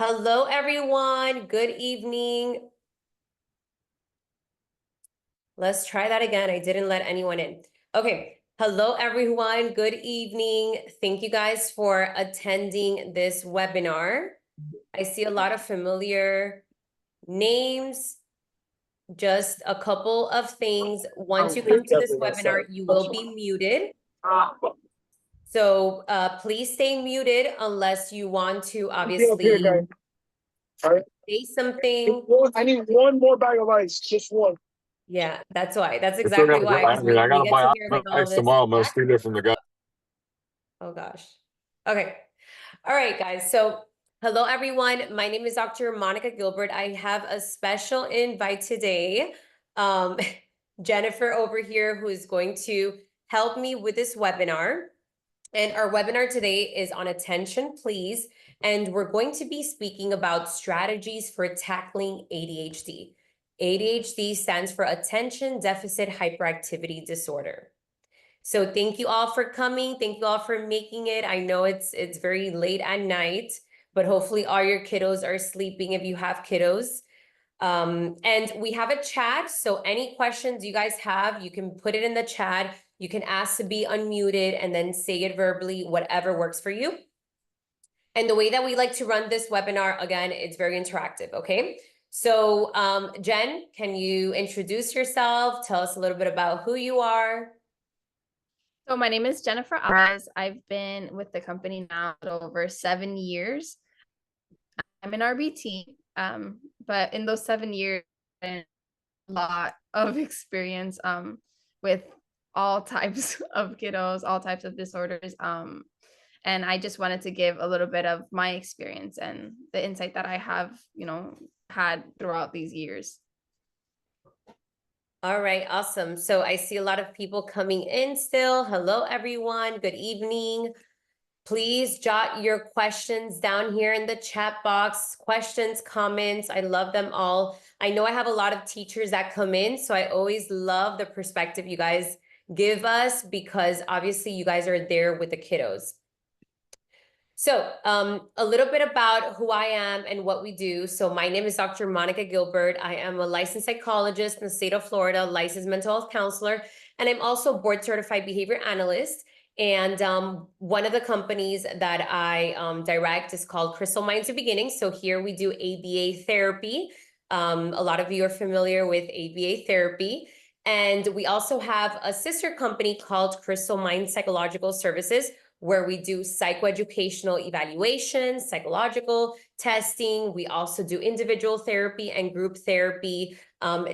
Hello, everyone. Good evening. Let's try that again. I didn't let anyone in. Okay. Hello, everyone. Good evening. Thank you guys for attending this webinar. I see a lot of familiar names. Just a couple of things. Once you come to this webinar, you will be muted. So please stay muted unless you want to obviously say something. I need one more bag of ice, just one. Yeah, that's why. That's exactly why. I mean, I gotta buy ice tomorrow. Must steal it from the guy. Oh gosh. Okay. All right, guys. So hello, everyone. My name is Dr. Monica Gilbert. I have a special invite today. Jennifer over here, who is going to help me with this webinar. And our webinar today is on attention, please. And we're going to be speaking about strategies for tackling ADHD. ADHD stands for Attention Deficit Hyperactivity Disorder. So thank you all for coming. Thank you all for making it. I know it's very late at night, but hopefully all your kiddos are sleeping if you have kiddos. And we have a chat. So any questions you guys have, you can put it in the chat. You can ask to be unmuted and then say it verbally, whatever works for you. And the way that we like to run this webinar, again, it's very interactive, okay? So Jen, can you introduce yourself? Tell us a little bit about who you are. So my name is Jennifer Alvarez. I've been with the company now over 7 years. I'm an RBT, but in those 7 years, a lot of experience with all types of kiddos, all types of disorders. And I just wanted to give a little bit of my experience and the insight that I have, had throughout these years. All right, awesome. So I see a lot of people coming in still. Hello, everyone. Good evening. Please jot your questions down here in the chat box. Questions, comments, I love them all. I know I have a lot of teachers that come in, so I always love the perspective you guys give us because obviously you guys are there with the kiddos. So a little bit about who I am and what we do. So my name is Dr. Monica Gilbert. I am a licensed psychologist in the state of Florida, licensed mental health counselor, and I'm also board certified behavior analyst. And one of the companies that I direct is called Crystal Minds to Beginning. So here we do ABA therapy. A lot of you are familiar with ABA therapy. And we also have a sister company called Crystal Minds Psychological Services, where we do psychoeducational evaluations, psychological testing. We also do individual therapy and group therapy.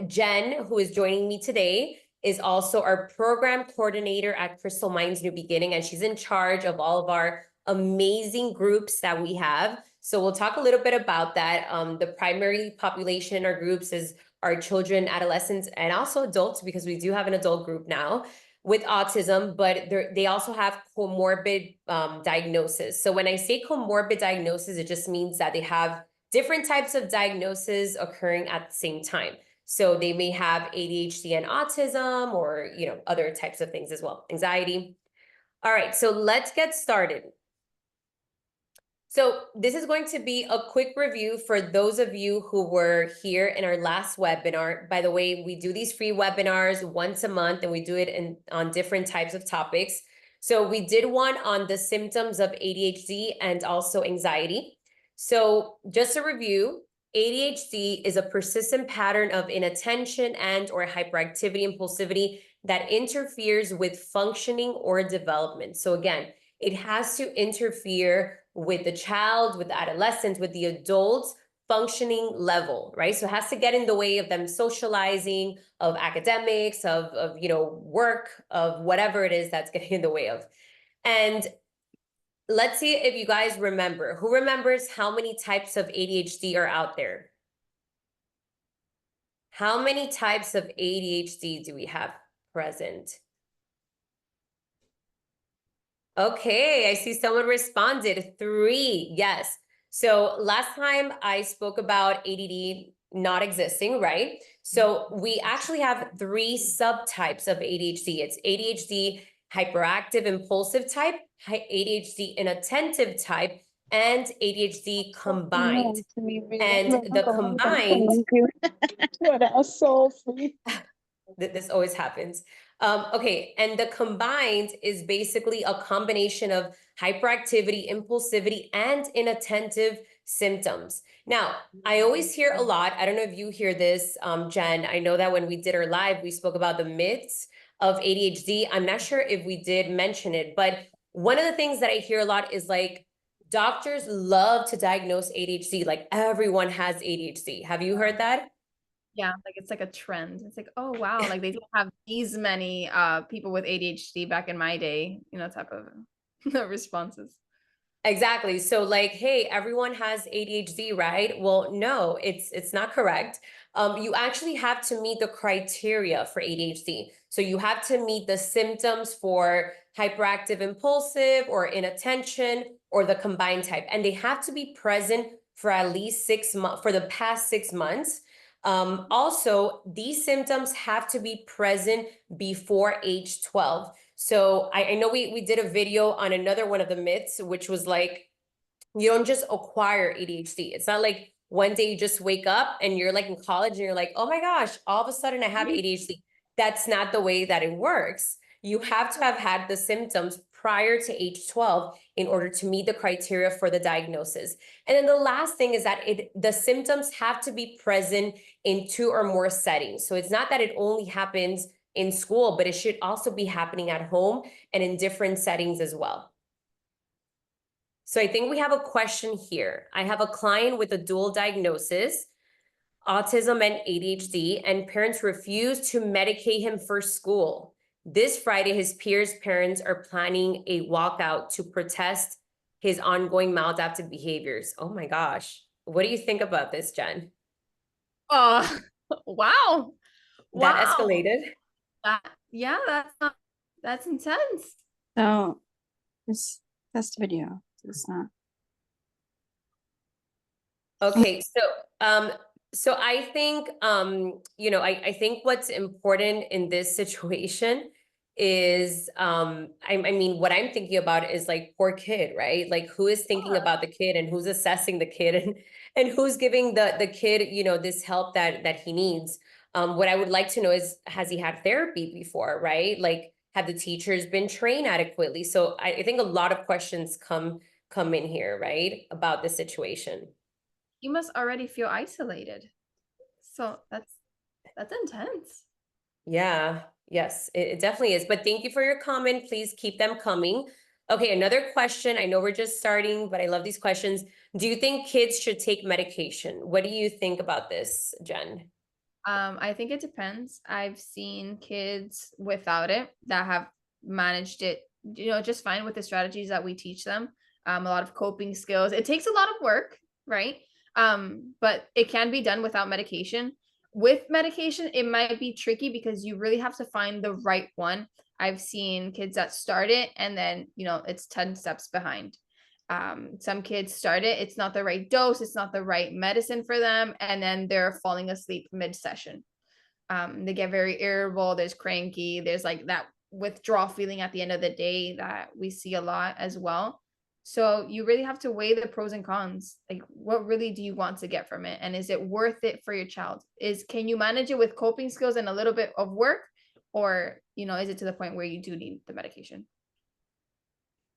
Jen, who is joining me today, is also our program coordinator at Crystal Minds New Beginning, and she's in charge of all of our amazing groups that we have. So we'll talk a little bit about that. The primary population in our groups is our children, adolescents, and also adults, because we do have an adult group now with autism, but they also have comorbid diagnosis. So when I say comorbid diagnosis, it just means that they have different types of diagnoses occurring at the same time. So they may have ADHD and autism, or other types of things as well, anxiety. All right, so let's get started. So this is going to be a quick review for those of you who were here in our last webinar. By the way, we do these free webinars once a month, and we do it on different types of topics. So we did one on the symptoms of ADHD and also anxiety. So just a review, ADHD is a persistent pattern of inattention and or hyperactivity, impulsivity that interferes with functioning or development. So again, it has to interfere with the child, with the adolescent, with the adult's functioning level, right? So it has to get in the way of them socializing, of academics, of work, of whatever it is that's getting in the way of. And let's see if you guys remember. Who remembers how many types of ADHD are out there? How many types of ADHD do we have present? Okay, I see someone responded. 3, yes. So last time I spoke about ADD not existing, right? So we actually have 3 subtypes of ADHD. It's ADHD hyperactive impulsive type, ADHD inattentive type, and ADHD combined. And No, the combined, that's so funny. this always happens. Okay, and the combined is basically a combination of hyperactivity, impulsivity, and inattentive symptoms. Now, I always hear a lot, I don't know if you hear this, Jen, I know that when we did our live, we spoke about the myths of ADHD. I'm not sure if we did mention it, but one of the things that I hear a lot is like, doctors love to diagnose ADHD, like everyone has ADHD. Have you heard that? Yeah, like it's like a trend. It's like, oh wow, like they didn't have these many people with ADHD back in my day, type of responses. Exactly. So like, hey, everyone has ADHD, right? Well, no, it's not correct. You actually have to meet the criteria for ADHD. So you have to meet the symptoms for hyperactive impulsive or inattention or the combined type. And they have to be present for at least 6 months, for the past 6 months. Also, these symptoms have to be present before age 12. So I know we did a video on another one of the myths, which was like, you don't just acquire ADHD. It's not like one day you just wake up and you're like in college and you're like, oh my gosh, all of a sudden I have ADHD. That's not the way that it works. You have to have had the symptoms prior to age 12 in order to meet the criteria for the diagnosis. And then the last thing is that the symptoms have to be present in 2 or more settings. So it's not that it only happens in school, but it should also be happening at home and in different settings as well. So I think we have a question here. I have a client with a dual diagnosis, autism and ADHD, and parents refuse to medicate him for school. This Friday, his peers' parents are planning a walkout to protest his ongoing maladaptive behaviors. Oh my gosh. What do you think about this, Jen? Oh, wow. That Wow. escalated? Yeah, that's intense. So this test video. It's not. Okay, so I think I think what's important in this situation is I mean what I'm thinking about is like poor kid, right? Like who is thinking about the kid and who's assessing the kid and who's giving the kid, this help that he needs. What I would like to know is, has he had therapy before, right? Like have the teachers been trained adequately? So I think a lot of questions come in here, right? About the situation. You must already feel isolated. So that's intense. Yeah, yes, it definitely is. But thank you for your comment. Please keep them coming. Okay, another question. I know we're just starting, but I love these questions. Do you think kids should take medication? What do you think about this, Jen? I think it depends. I've seen kids without it that have managed it, just fine with the strategies that we teach them. A lot of coping skills. It takes a lot of work, right? But it can be done without medication. With medication, it might be tricky because you really have to find the right one. I've seen kids that start it and then, it's 10 steps behind. Some kids start it, it's not the right dose, it's not the right medicine for them, and then they're falling asleep mid-session. They get very irritable, there's cranky, there's like that withdrawal feeling at the end of the day that we see a lot as well. So you really have to weigh the pros and cons. Like, what really do you want to get from it? And is it worth it for your child? Can you manage it with coping skills and a little bit of work? Or, is it to the point where you do need the medication?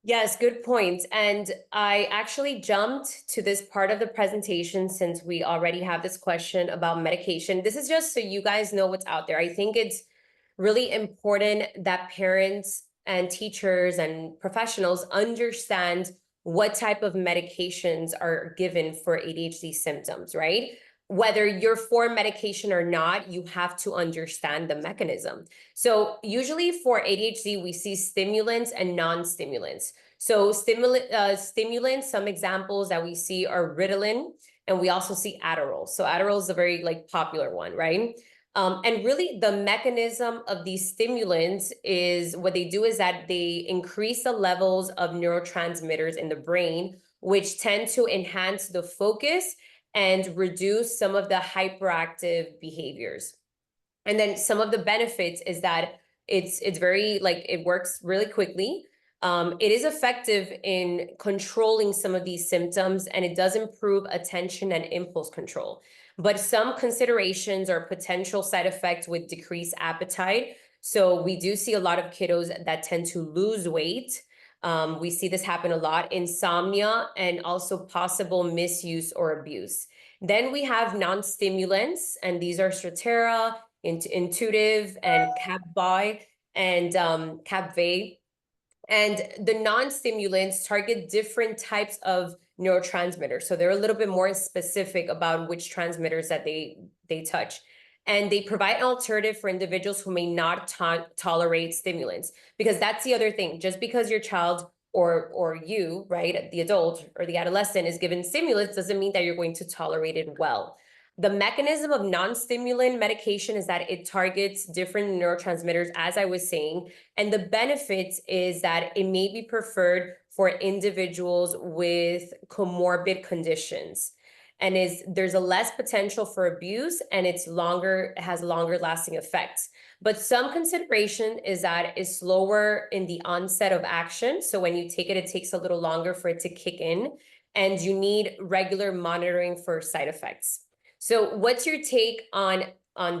Yes, good point. And I actually jumped to this part of the presentation since we already have this question about medication. This is just so you guys know what's out there. I think it's really important that parents and teachers and professionals understand what type of medications are given for ADHD symptoms, right? Whether you're for medication or not, you have to understand the mechanism. So usually for ADHD, we see stimulants and non-stimulants. So stimulants, some examples that we see are Ritalin, and we also see Adderall. So Adderall is a very popular one, right? And really the mechanism of these stimulants is what they do is that they increase the levels of neurotransmitters in the brain, which tend to enhance the focus and reduce some of the hyperactive behaviors. And then some of the benefits is that it's very it works really quickly. It is effective in controlling some of these symptoms, and it does improve attention and impulse control. But some considerations or potential side effects with decreased appetite. So we do see a lot of kiddos that tend to lose weight. We see this happen a lot, insomnia, and also possible misuse or abuse. Then we have non-stimulants, and these are Strattera, Intuitive, and Capvi, and Capve. And the non-stimulants target different types of neurotransmitters. So they're a little bit more specific about which transmitters that they touch. And they provide an alternative for individuals who may not tolerate stimulants. Because that's the other thing. Just because your child or you, right, the adult or the adolescent is given stimulants doesn't mean that you're going to tolerate it well. The mechanism of non-stimulant medication is that it targets different neurotransmitters, as I was saying, and the benefits is that it may be preferred for individuals with comorbid conditions, and there's a less potential for abuse, and it has longer lasting effects. But some consideration is that it's slower in the onset of action. So when you take it, it takes a little longer for it to kick in, and you need regular monitoring for side effects. So what's your take on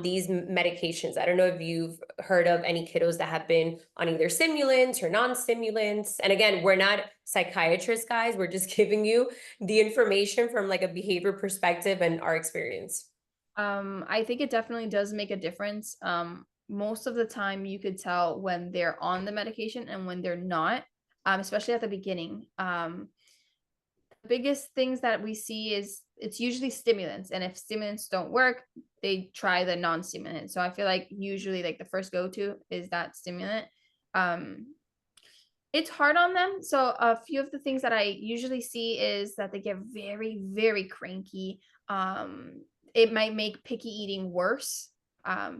these medications? I don't know if you've heard of any kiddos that have been on either stimulants or non-stimulants. And again, we're not psychiatrists, guys. We're just giving you the information from like a behavior perspective and our experience. I think it definitely does make a difference. Most of the time you could tell when they're on the medication and when they're not, especially at the beginning. The biggest things that we see is it's usually stimulants, and if stimulants don't work, they try the non-stimulant. So I feel like usually like the first go-to is that stimulant. It's hard on them. So a few of the things that I usually see is that they get very, very cranky. It might make picky eating worse,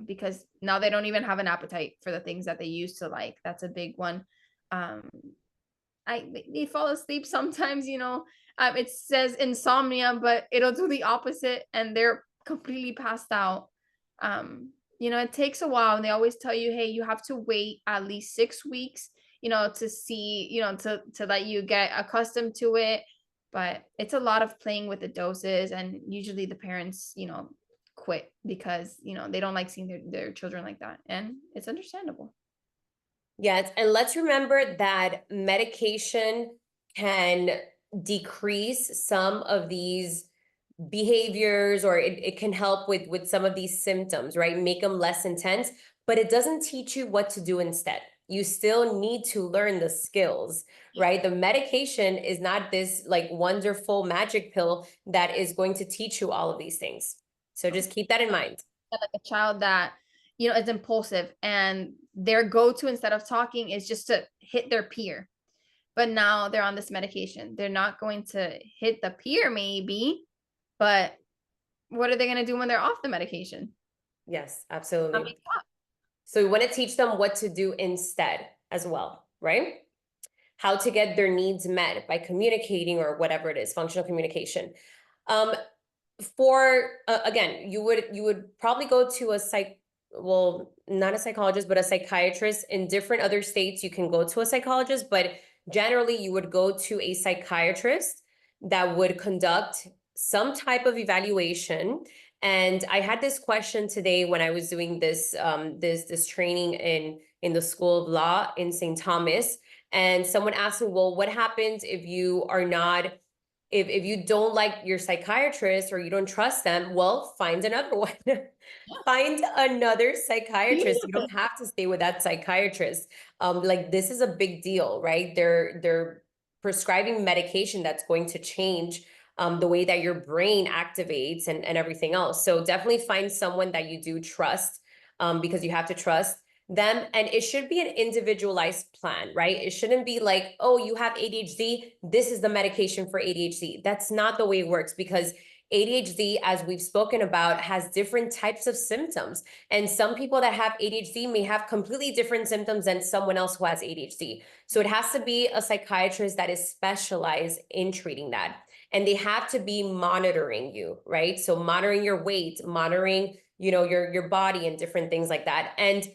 because now they don't even have an appetite for the things that they used to like. That's a big one. They fall asleep sometimes, it says insomnia, but it'll do the opposite and they're completely passed out. It takes a while, and they always tell you, hey, you have to wait at least 6 weeks, to see, to let you get accustomed to it. But it's a lot of playing with the doses, and usually the parents, quit because, they don't like seeing their children like that, and it's understandable. Yes, and let's remember that medication can decrease some of these behaviors, or it can help with some of these symptoms, right? Make them less intense, but it doesn't teach you what to do instead. You still need to learn the skills, right? The medication is not this like wonderful magic pill that is going to teach you all of these things. So just keep that in mind. Like a child that, is impulsive, and their go-to instead of talking is just to hit their peer. But now they're on this medication. They're not going to hit the peer maybe, but what are they going to do when they're off the medication? Yes, absolutely. So we want to teach them what to do instead as well, right? How to get their needs met by communicating or whatever it is, functional communication. Again, you would probably go to not a psychologist, but a psychiatrist. In different other states, you can go to a psychologist, but generally you would go to a psychiatrist that would conduct some type of evaluation. And I had this question today when I was doing this this training in the School of Law in St. Thomas, and someone asked me, well, what happens if you are not, if you don't like your psychiatrist or you don't trust them? Well, find another one. Find another psychiatrist. You don't have to stay with that psychiatrist. Like, this is a big deal, right? They're prescribing medication that's going to change the way that your brain activates and everything else. So definitely find someone that you do trust, because you have to trust them. And it should be an individualized plan, right? It shouldn't be like, oh, you have ADHD, this is the medication for ADHD. That's not the way it works, because ADHD, as we've spoken about, has different types of symptoms. And some people that have ADHD may have completely different symptoms than someone else who has ADHD. So it has to be a psychiatrist that is specialized in treating that. And they have to be monitoring you, right? So monitoring your weight, monitoring, your body and different things like that. And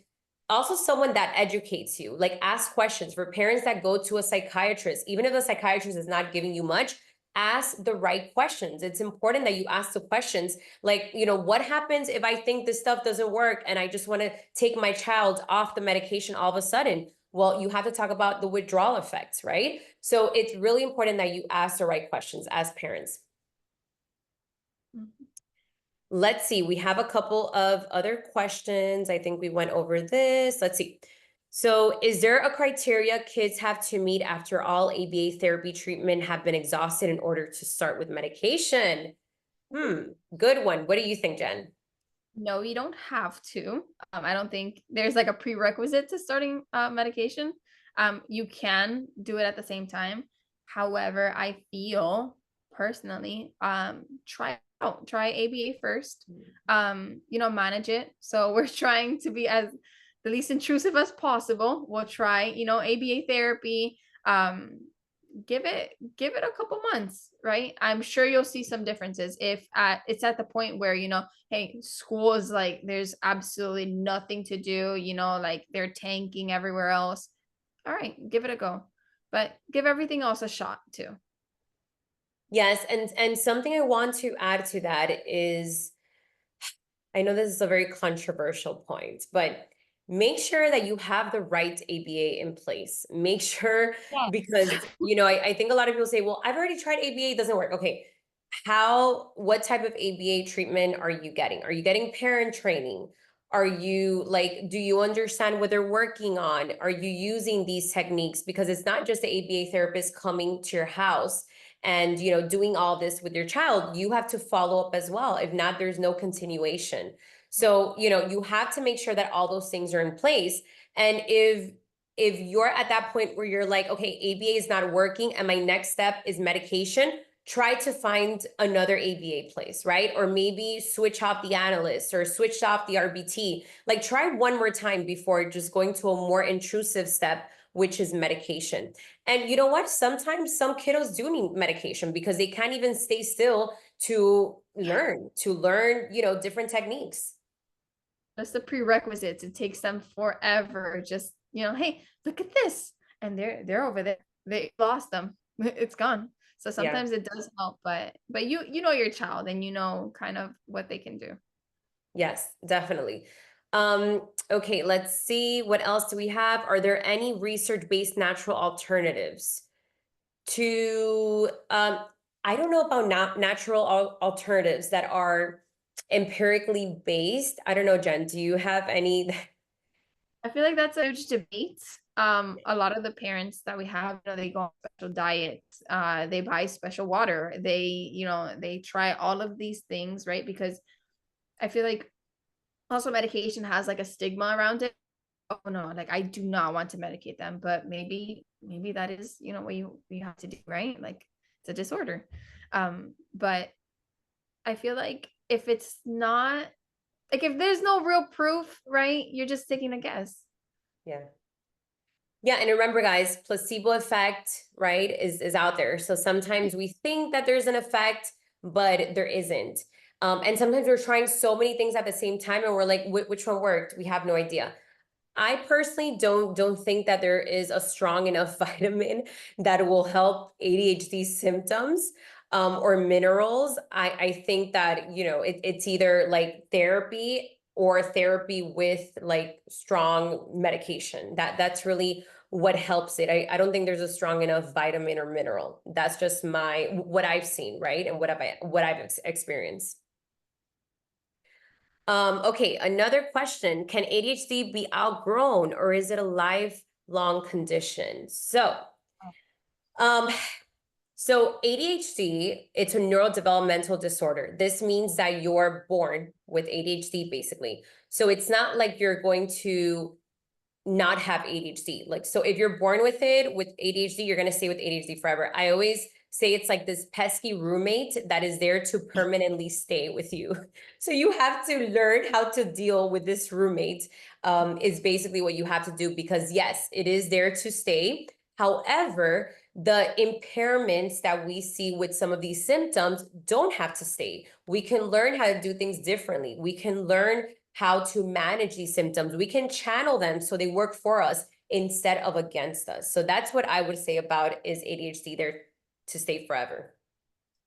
also someone that educates you, like ask questions. For parents that go to a psychiatrist, even if the psychiatrist is not giving you much, ask the right questions. It's important that you ask the questions like, what happens if I think this stuff doesn't work and I just want to take my child off the medication all of a sudden? Well, you have to talk about the withdrawal effects, right? So it's really important that you ask the right questions as parents. Let's see, we have a couple of other questions. I think we went over this. Let's see. So is there a criteria kids have to meet after all ABA therapy treatment have been exhausted in order to start with medication? Good one. What do you think, Jen? No, you don't have to. I don't think there's like a prerequisite to starting medication. You can do it at the same time. However, I feel personally, try ABA first. Manage it. So we're trying to be as the least intrusive as possible. We'll try, ABA therapy. Give it a couple months, right? I'm sure you'll see some differences if it's at the point where hey, school is like there's absolutely nothing to do, like they're tanking everywhere else. All right, give it a go, but give everything else a shot too. Yes, and something I want to add to that is, I know this is a very controversial point, but make sure that you have the right ABA in place. Make sure, Yes. because, I think a lot of people say, well, I've already tried ABA, it doesn't work. Okay, what type of ABA treatment are you getting? Are you getting parent training? Are you do you understand what they're working on? Are you using these techniques? Because it's not just the ABA therapist coming to your house and doing all this with your child. You have to follow up as well. If not, there's no continuation. So you have to make sure that all those things are in place. And if you're at that point where you're like, okay, ABA is not working and my next step is medication, try to find another ABA place, right? Or maybe switch off the analyst or switch off the RBT. Like try one more time before just going to a more intrusive step, which is medication. And you know what? Sometimes some kiddos do need medication because they can't even stay still to learn, different techniques. That's the prerequisites. It takes them forever. Just, hey, look at this. And they're over there. They lost them. It's gone. So sometimes it does help, but you know your child and you know kind of what they can do. Yes, definitely. Okay, let's see. What else do we have? Are there any research-based natural alternatives to, I don't know about natural alternatives that are empirically based. I don't know, Jen, do you have any? I feel like that's a huge debate. A lot of the parents that we have, they go on special diets, they buy special water, they try all of these things, right? Because I feel like also medication has like a stigma around it. Oh no, like I do not want to medicate them, but maybe that is, what you have to do, right? Like it's a disorder. But I feel like if it's not, like if there's no real proof, right? You're just taking a guess. Yeah. Yeah, and remember, guys, placebo effect, right, is out there. So sometimes we think that there's an effect, but there isn't. And sometimes we're trying so many things at the same time, and we're like, which one worked? We have no idea. I personally don't think that there is a strong enough vitamin that will help ADHD symptoms or minerals. I think that, it's either like therapy or therapy with like strong medication. That's really what helps it. I don't think there's a strong enough vitamin or mineral. That's just what I've seen, right? And what I've experienced. Okay, another question. Can ADHD be outgrown or is it a lifelong condition? So ADHD, it's a neurodevelopmental disorder. This means that you're born with ADHD, basically. So it's not like you're going to not have ADHD. Like, so if you're born with ADHD, you're going to stay with ADHD forever. I always say it's like this pesky roommate that is there to permanently stay with you. So you have to learn how to deal with this roommate, is basically what you have to do, because yes, it is there to stay. However, the impairments that we see with some of these symptoms don't have to stay. We can learn how to do things differently. We can learn how to manage these symptoms. We can channel them so they work for us instead of against us. So that's what I would say about is ADHD there to stay forever.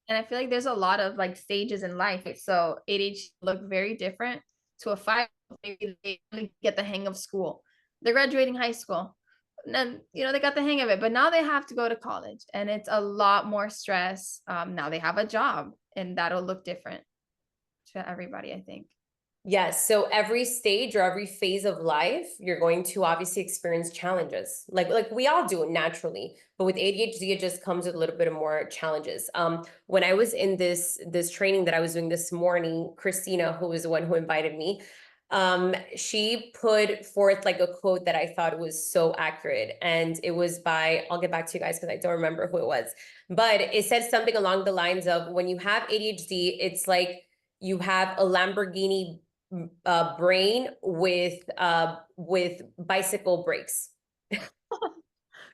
And I feel like there's a lot of like stages in life. So ADHD look very different to a 5. Maybe they really get the hang of school. They're graduating high school. And then, you know, they got the hang of it, but now they have to go to college and it's a lot more stress. Now they have a job and that'll look different to everybody, I think. Yes. So every stage or every phase of life, you're going to obviously experience challenges like we all do naturally. But with ADHD, it just comes with a little bit of more challenges. When I was in this training that I was doing this morning, Christina, who was the one who invited me, she put forth like a quote that I thought was so accurate. And it was by, I'll get back to you guys because I don't remember who it was, but it said something along the lines of when you have ADHD, it's like you have a Lamborghini brain with bicycle brakes.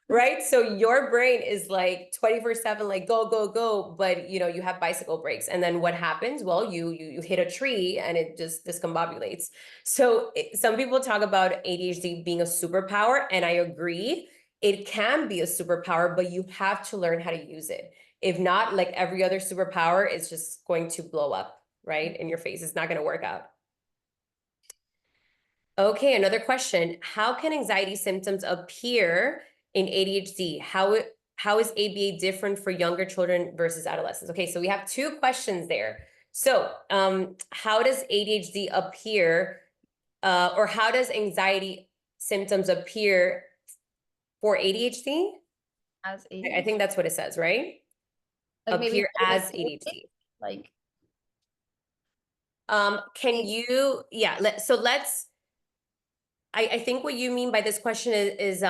Right? So your brain is like 24/7, like go, go, go, but you know, you have bicycle brakes. And then what happens? Well, you hit a tree and it just discombobulates. So some people talk about ADHD being a superpower, and I agree. It can be a superpower, but you have to learn how to use it. If not, like every other superpower, it's just going to blow up, right, in your face. It's not going to work out. Okay, another question. How can anxiety symptoms appear in ADHD? How is ABA different for younger children versus adolescents? Okay, so we have 2 questions there. So how does ADHD appear or how does anxiety symptoms appear for ADHD? As ADHD. I think that's what it says, right? Like maybe appear as ADHD. Like can you, yeah, let's I think what you mean by this question is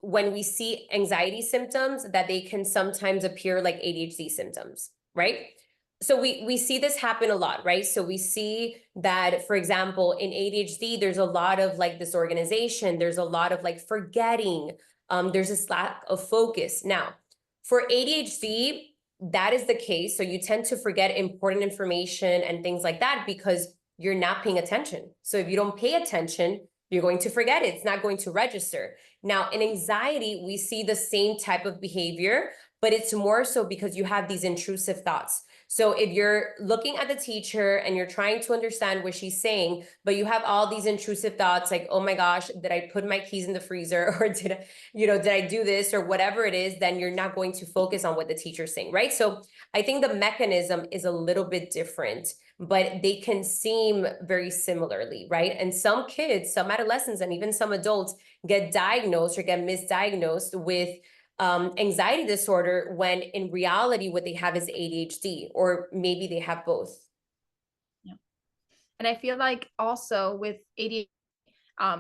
when we see anxiety symptoms that they can sometimes appear like ADHD symptoms, right? So we see this happen a lot, right? So we see that, for example, in ADHD, there's a lot of like disorganization, there's a lot of like forgetting, there's this lack of focus. Now, for ADHD, that is the case. So you tend to forget important information and things like that because you're not paying attention. So if you don't pay attention, you're going to forget it. It's not going to register. Now, in anxiety, we see the same type of behavior, but it's more so because you have these intrusive thoughts. So if you're looking at the teacher and you're trying to understand what she's saying, but you have all these intrusive thoughts like, oh my gosh, did I put my keys in the freezer? Or did I do this or whatever it is, then you're not going to focus on what the teacher's saying, right? So I think the mechanism is a little bit different, but they can seem very similarly, right? And some kids, some adolescents, and even some adults get diagnosed or get misdiagnosed with anxiety disorder when in reality what they have is ADHD, or maybe they have both. Yeah. And I feel like also with ADHD,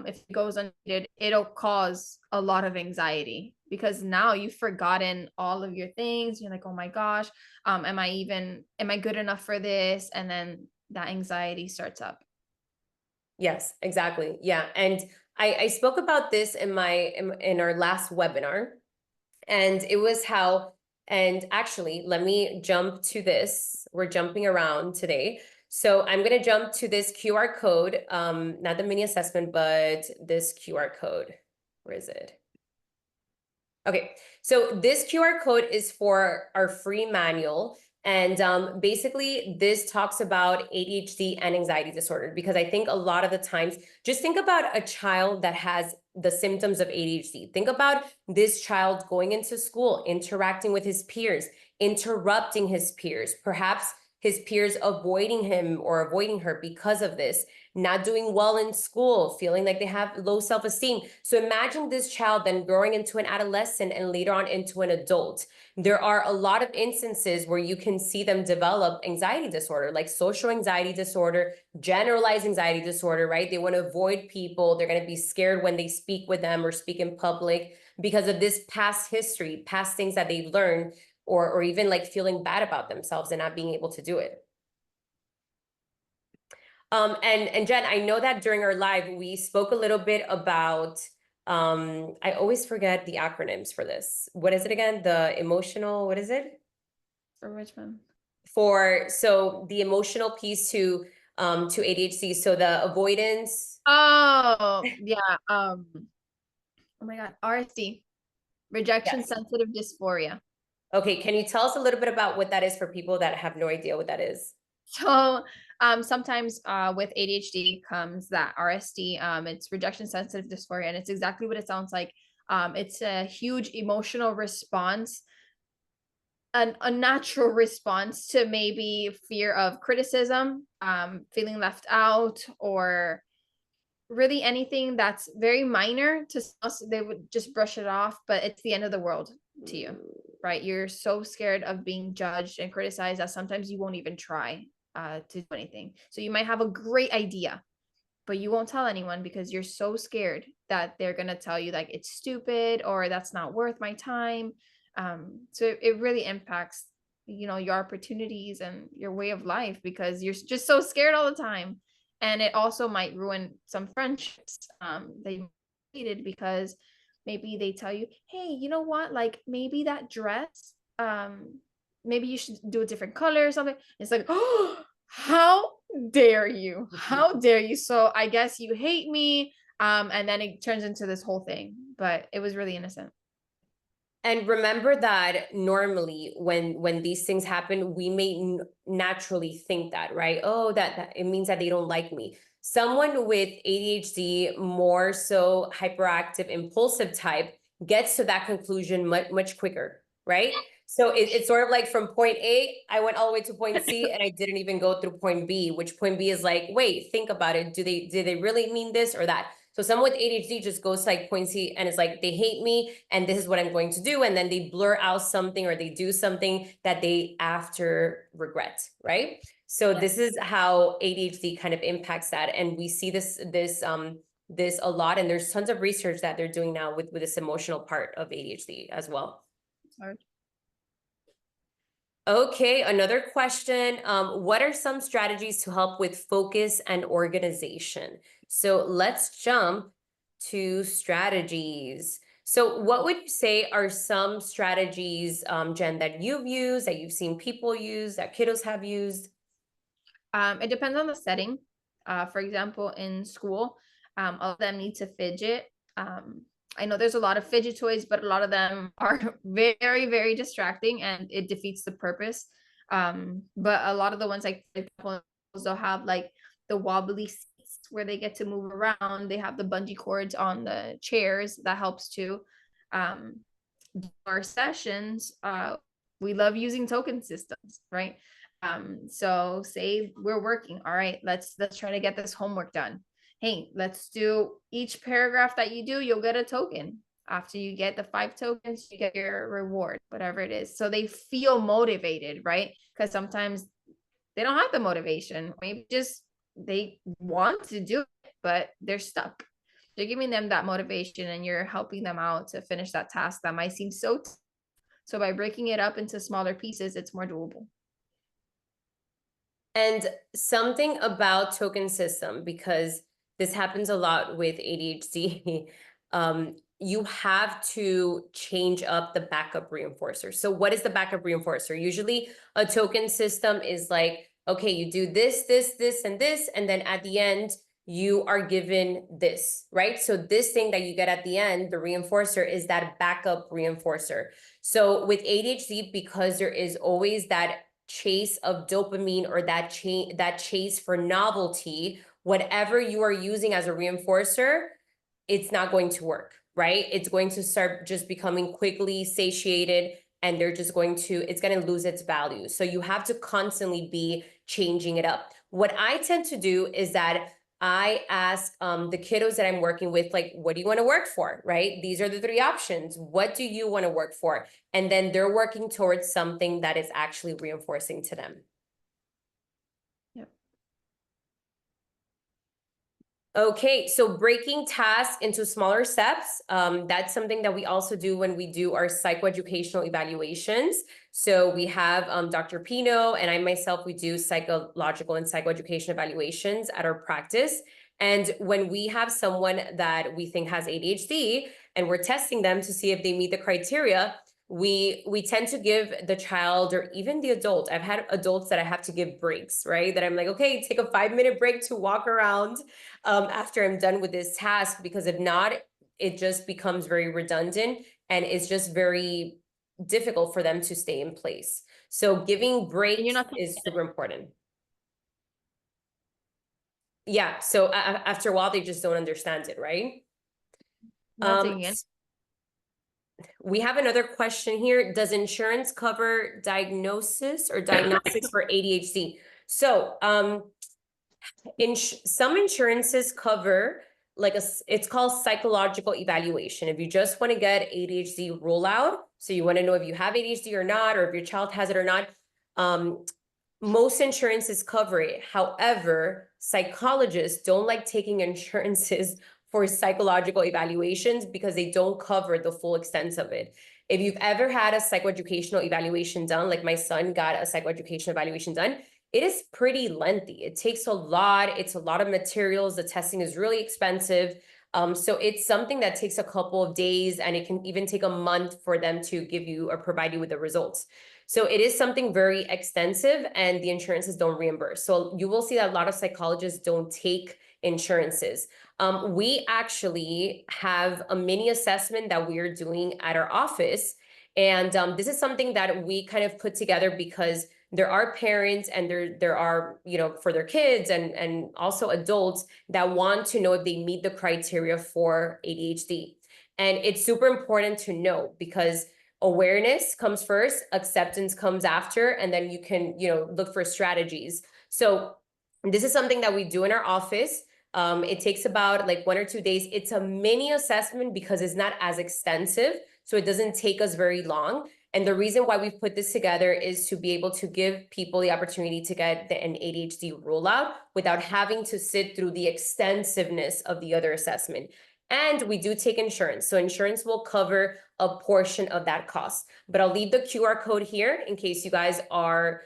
if it goes untreated, it'll cause a lot of anxiety because now you've forgotten all of your things. You're like, oh my gosh, am I good enough for this? And then that anxiety starts up. Yes, exactly. Yeah. And I spoke about this in our last webinar, and it was how, and actually, let me jump to this. We're jumping around today. So I'm going to jump to this QR code, not the mini assessment, but this QR code. Where is it? Okay, so this QR code is for our free manual. And basically, this talks about ADHD and anxiety disorder, because I think a lot of the times, just think about a child that has the symptoms of ADHD. Think about this child going into school, interacting with his peers, interrupting his peers, perhaps his peers avoiding him or avoiding her because of this, not doing well in school, feeling like they have low self-esteem. So imagine this child then growing into an adolescent and later on into an adult. There are a lot of instances where you can see them develop anxiety disorder, like social anxiety disorder, generalized anxiety disorder, right? They want to avoid people. They're going to be scared when they speak with them or speak in public because of this past history, past things that they've learned, or even like feeling bad about themselves and not being able to do it. And Jen, I know that during our live, we spoke a little bit about, I always forget the acronyms for this. What is it again? The emotional, what is it? For which one? So the emotional piece to to ADHD. So the avoidance. Oh, yeah. Oh my God. RSD, rejection Yes. sensitive dysphoria. Okay, can you tell us a little bit about what that is for people that have no idea what that is? So sometimes with ADHD comes that RSD, it's rejection sensitive dysphoria, and it's exactly what it sounds like. It's a huge emotional response, an unnatural response to maybe fear of criticism, feeling left out, or really anything that's very minor to us. They would just brush it off, but it's the end of the world to you, right? You're so scared of being judged and criticized that sometimes you won't even try to do anything. So you might have a great idea, but you won't tell anyone because you're so scared that they're going to tell you like it's stupid or that's not worth my time. So it really impacts, your opportunities and your way of life because you're just so scared all the time. And it also might ruin some friendships that you needed because maybe they tell you, hey, you know what? Like maybe that dress, maybe you should do a different color or something. It's like, oh, how dare you? How dare you? So I guess you hate me. And then it turns into this whole thing, but it was really innocent. And remember that normally when these things happen, we may naturally think that, right? Oh, that it means that they don't like me. Someone with ADHD, more so hyperactive, impulsive type, gets to that conclusion much quicker, right? So it's sort of like from point A, I went all the way to point C, and I didn't even go through point B, which point B is like, wait, think about it. Do they really mean this or that? So someone with ADHD just goes to like point C and it's like, they hate me and this is what I'm going to do. And then they blur out something or they do something that they after regret, right? So this is how ADHD kind of impacts that. And we see this a lot. And there's tons of research that they're doing now with this emotional part of ADHD as well. Sorry. Okay, another question. What are some strategies to help with focus and organization? So let's jump to strategies. So what would you say are some strategies, Jen, that you've used, that you've seen people use, that kiddos have used? It depends on the setting. For example, in school, all of them need to fidget. I know there's a lot of fidget toys, but a lot of them are very, very distracting and it defeats the purpose. But a lot of the ones like they'll have like the wobbly seats where they get to move around. They have the bungee cords on the chairs that helps too. Our sessions, we love using token systems, right? So say we're working, all right, let's try to get this homework done. Hey, let's do each paragraph that you do, you'll get a token. After you get the 5 tokens, you get your reward, whatever it is. So they feel motivated, right? Because sometimes they don't have the motivation. Maybe just they want to do it, but they're stuck. You're giving them that motivation and you're helping them out to finish that task that might seem so tough. So by breaking it up into smaller pieces, it's more doable. And something about token system, because this happens a lot with ADHD, you have to change up the backup reinforcer. So what is the backup reinforcer? Usually a token system is like, okay, you do this, and this, and then at the end, you are given this, right? So this thing that you get at the end, the reinforcer, is that backup reinforcer. So with ADHD, because there is always that chase of dopamine or that chase for novelty, whatever you are using as a reinforcer, it's not going to work, right? It's going to start just becoming quickly satiated and it's going to lose its value. So you have to constantly be changing it up. What I tend to do is that I ask the kiddos that I'm working with, like, what do you want to work for, right? These are the 3 options. What do you want to work for? And then they're working towards something that is actually reinforcing to them. Yep. Okay, so breaking tasks into smaller steps. That's something that we also do when we do our psychoeducational evaluations. So we have Dr. Pino and I myself, we do psychological and psychoeducation evaluations at our practice. And when we have someone that we think has ADHD and we're testing them to see if they meet the criteria, we tend to give the child or even the adult. I've had adults that I have to give breaks, right? That I'm like, okay, take a 5-minute break to walk around after I'm done with this task, because if not, it just becomes very redundant and it's just very difficult for them to stay in place. So giving breaks is super important. Yeah, so after a while, they just don't understand it, right? We have another question here. Does insurance cover diagnosis or diagnostics for ADHD? So some insurances cover it's called psychological evaluation. If you just want to get ADHD rule out, so you want to know if you have ADHD or not, or if your child has it or not, most insurances cover it. However, psychologists don't like taking insurances for psychological evaluations because they don't cover the full extent of it. If you've ever had a psychoeducational evaluation done, like my son got a psychoeducational evaluation done, it is pretty lengthy. It takes a lot. It's a lot of materials. The testing is really expensive. So it's something that takes a couple of days, and it can even take a month for them to give you or provide you with the results. So it is something very extensive, and the insurances don't reimburse. So you will see that a lot of psychologists don't take insurances. We actually have a mini assessment that we're doing at our office. And this is something that we kind of put together because there are parents and there are, for their kids and also adults that want to know if they meet the criteria for ADHD. And it's super important to know because awareness comes first, acceptance comes after, and then you can, look for strategies. So this is something that we do in our office. It takes about like 1 or 2 days. It's a mini assessment because it's not as extensive, so it doesn't take us very long. And the reason why we've put this together is to be able to give people the opportunity to get an ADHD rule out without having to sit through the extensiveness of the other assessment. And we do take insurance. So insurance will cover a portion of that cost. But I'll leave the QR code here in case you guys are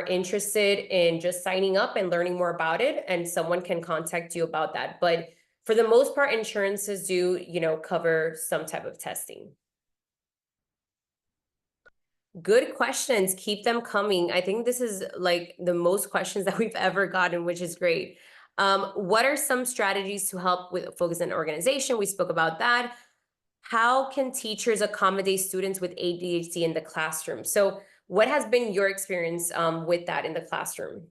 interested in just signing up and learning more about it, and someone can contact you about that. But for the most part, insurances do, cover some type of testing. Good questions. Keep them coming. I think this is like the most questions that we've ever gotten, which is great. What are some strategies to help with focus and organization? We spoke about that. How can teachers accommodate students with ADHD in the classroom? So what has been your experience with that in the classroom?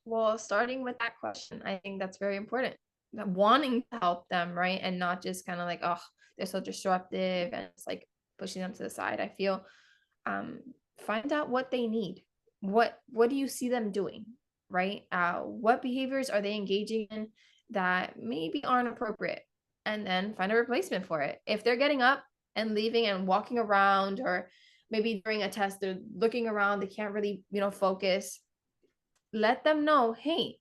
Well, starting with that question, I think that's very important. Wanting to help them, right? And not just kind of like, oh, they're so disruptive and it's like pushing them to the side. I feel find out what they need. What do you see them doing, right? What behaviors are they engaging in that maybe aren't appropriate? And then find a replacement for it. If they're getting up and leaving and walking around, or maybe during a test, they're looking around, they can't really, focus, let them know, hey,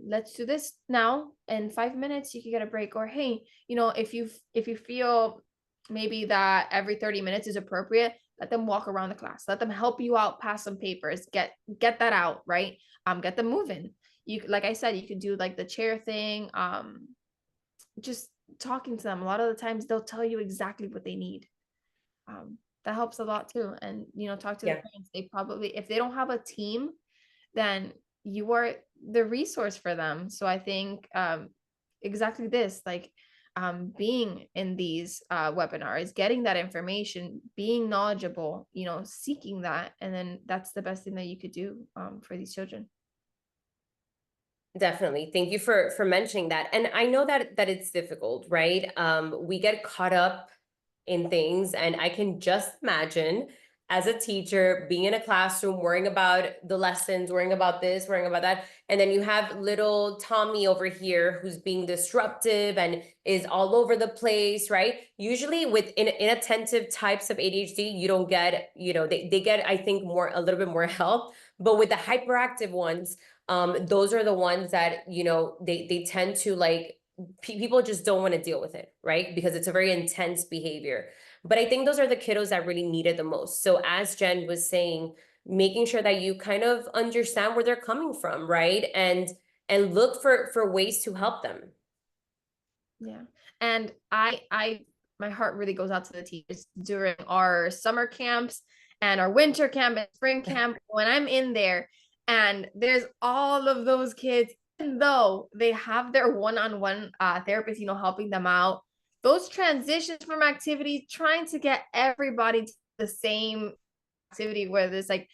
let's do this now. In 5 minutes, you can get a break. Or, hey, if you feel maybe that every 30 minutes is appropriate, let them walk around the class, let them help you out, pass some papers, get that out, right? Get them moving. You, like I said, you could do like the chair thing, just talking to them. A lot of the times they'll tell you exactly what they need. That helps a lot too. And talk to the parents. They probably, if they don't have a team, then you are the resource for them. So I think exactly this, like being in these webinars, getting that information, being knowledgeable, seeking that, and then that's the best thing that you could do for these children. Definitely. Thank you for mentioning that. And I know that it's difficult, right? We get caught up in things, and I can just imagine as a teacher being in a classroom, worrying about the lessons, worrying about this, worrying about that. And then you have little Tommy over here who's being disruptive and is all over the place, right? Usually with inattentive types of ADHD, you don't get, they get, I think, a little bit more help. But with the hyperactive ones, those are the ones that, they tend to like, people just don't want to deal with it, right? Because it's a very intense behavior. But I think those are the kiddos that really need it the most. So as Jen was saying, making sure that you kind of understand where they're coming from, right? And look for ways to help them. Yeah. And I my heart really goes out to the teachers during our summer camps and our winter camp and spring camp. When I'm in there and there's all of those kids, even though they have their one-on-one therapist, helping them out, those transitions from activity, trying to get everybody to the same activity, whether it's like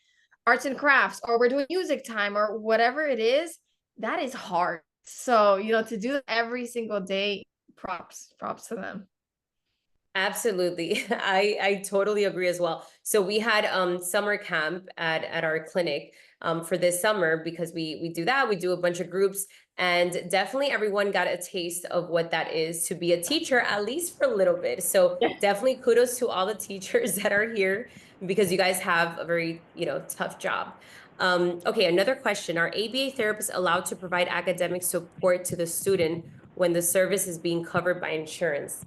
arts and crafts or we're doing music time or whatever it is, that is hard. So, to do every single day, props to them. Absolutely. I totally agree as well. So we had summer camp at our clinic for this summer because we do that. We do a bunch of groups, and definitely everyone got a taste of what that is to be a teacher, at least for a little bit. So definitely kudos to all the teachers that are here because you guys have a very, tough job. Okay, another question. Are ABA therapists allowed to provide academic support to the student when the service is being covered by insurance?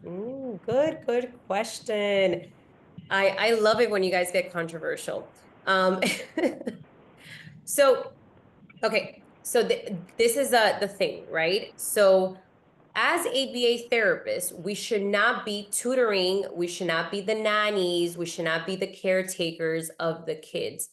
Good question. I love it when you guys get controversial. So, okay, so this is the thing, right? So as ABA therapists, we should not be tutoring, we should not be the nannies, we should not be the caretakers of the kids.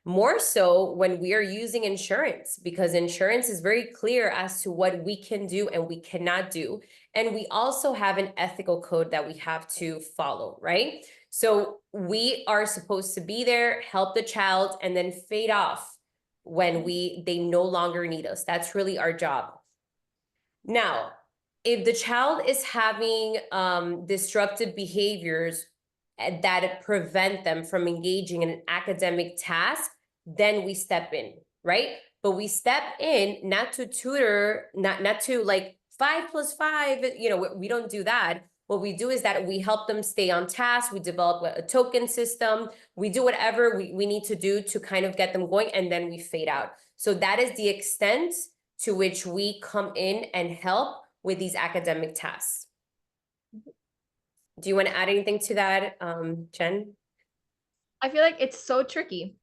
More so when we are using insurance, because insurance is very clear as to what we can do and we cannot do. And we also have an ethical code that we have to follow, right? So we are supposed to be there, help the child, and then fade off when they no longer need us. That's really our job. Now, if the child is having disruptive behaviors that prevent them from engaging in an academic task, then we step in, right? But we step in not to tutor, not to like 5 + 5, we don't do that. What we do is that we help them stay on task. We develop a token system. We do whatever we need to do to kind of get them going, and then we fade out. So that is the extent to which we come in and help with these academic tasks. Do you want to add anything to that, Jen? I feel like it's so tricky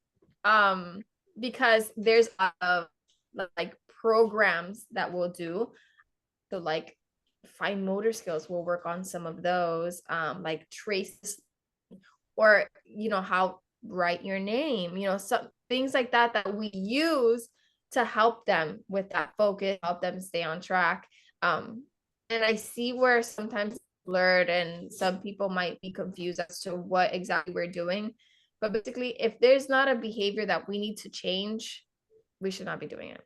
because there's like programs that we'll do. So like fine motor skills, we'll work on some of those, like trace or, how write your name, some things like that we use to help them with that focus, help them stay on track. And I see where sometimes blurred and some people might be confused as to what exactly we're doing. But basically, if there's not a behavior that we need to change, we should not be doing it.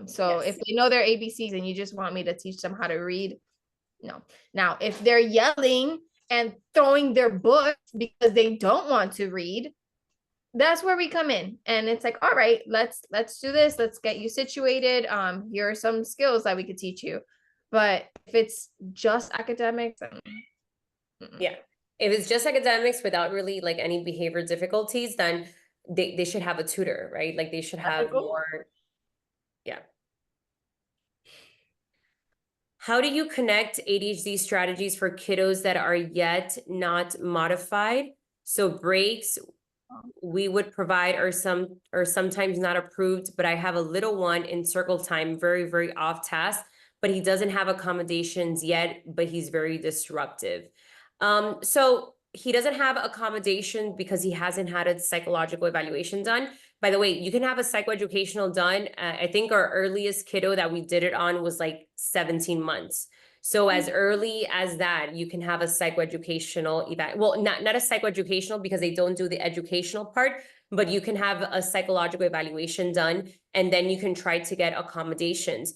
So Yes. if they know their ABCs and you just want me to teach them how to read, no. Now, if they're yelling and throwing their books because they don't want to read, that's where we come in. And it's like, all right, let's do this. Let's get you situated. Here are some skills that we could teach you. But if it's just academics, yeah, if it's just academics without really like any behavior difficulties, then they should have a tutor, right? Like they should have more. Yeah. How do you connect ADHD strategies for kiddos that are yet not modified? So breaks we would provide are sometimes not approved, but I have a little one in circle time, very, very off task, but he doesn't have accommodations yet, but he's very disruptive. So he doesn't have accommodation because he hasn't had a psychological evaluation done. By the way, you can have a psychoeducational done. I think our earliest kiddo that we did it on was like 17 months. So as early as that, you can have a psychoeducational event. Well, not a psychoeducational because they don't do the educational part, but you can have a psychological evaluation done, and then you can try to get accommodations.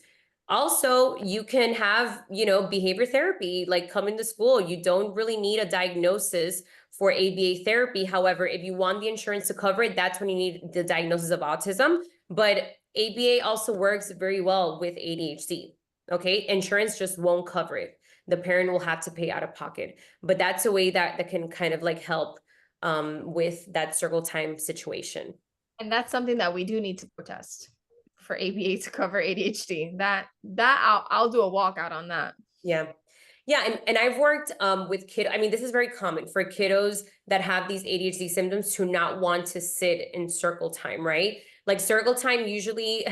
Also, you can have, behavior therapy, like coming to school. You don't really need a diagnosis for ABA therapy. However, if you want the insurance to cover it, that's when you need the diagnosis of autism. But ABA also works very well with ADHD. Okay, insurance just won't cover it. The parent will have to pay out of pocket. But that's a way that can kind of like help with that circle time situation. And that's something that we do need to protest for ABA to cover ADHD. That I'll do a walkout on that. Yeah. Yeah, and I've worked with I mean, this is very common for kiddos that have these ADHD symptoms to not want to sit in circle time, right? Like circle time usually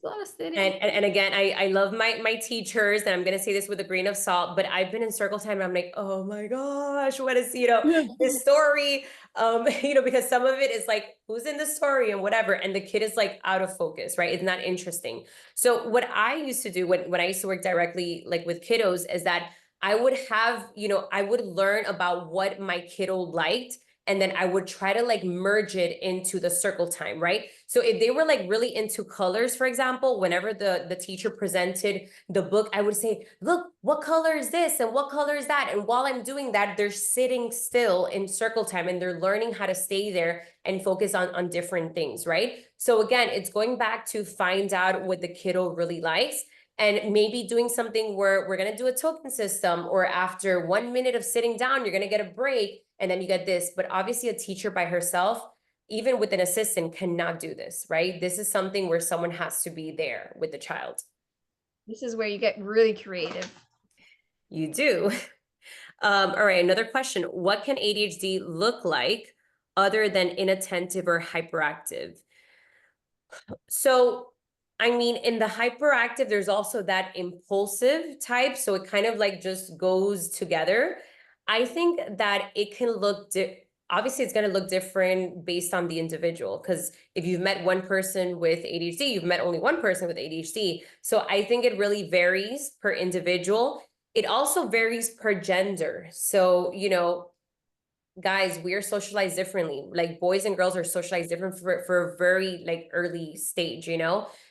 a lot of sitting. And again, I love my teachers, and I'm gonna say this with a grain of salt, but I've been in circle time and I'm like, oh my gosh, what is, this story? Because some of it is like, who's in the story and whatever, and the kid is like out of focus, right? It's not interesting. So what I used to do when I used to work directly like with kiddos is that I would have, I would learn about what my kiddo liked, and then I would try to like merge it into the circle time, right? So if they were like really into colors, for example, whenever the teacher presented the book, I would say, look, what color is this and what color is that? And while I'm doing that, they're sitting still in circle time and they're learning how to stay there and focus on different things, right? So again, it's going back to find out what the kiddo really likes, and maybe doing something where we're going to do a token system, or after 1 minute of sitting down, you're going to get a break, and then you get this. But obviously a teacher by herself, even with an assistant, cannot do this, right? This is something where someone has to be there with the child. This is where you get really creative. You do. All right, another question. What can ADHD look like other than inattentive or hyperactive? So, I mean, in the hyperactive, there's also that impulsive type. So it kind of like just goes together. I think that it can look, obviously it's going to look different based on the individual. Because if you've met one person with ADHD, you've met only one person with ADHD. So I think it really varies per individual. It also varies per gender. So, guys, we are socialized differently. Like boys and girls are socialized different for a very like early stage,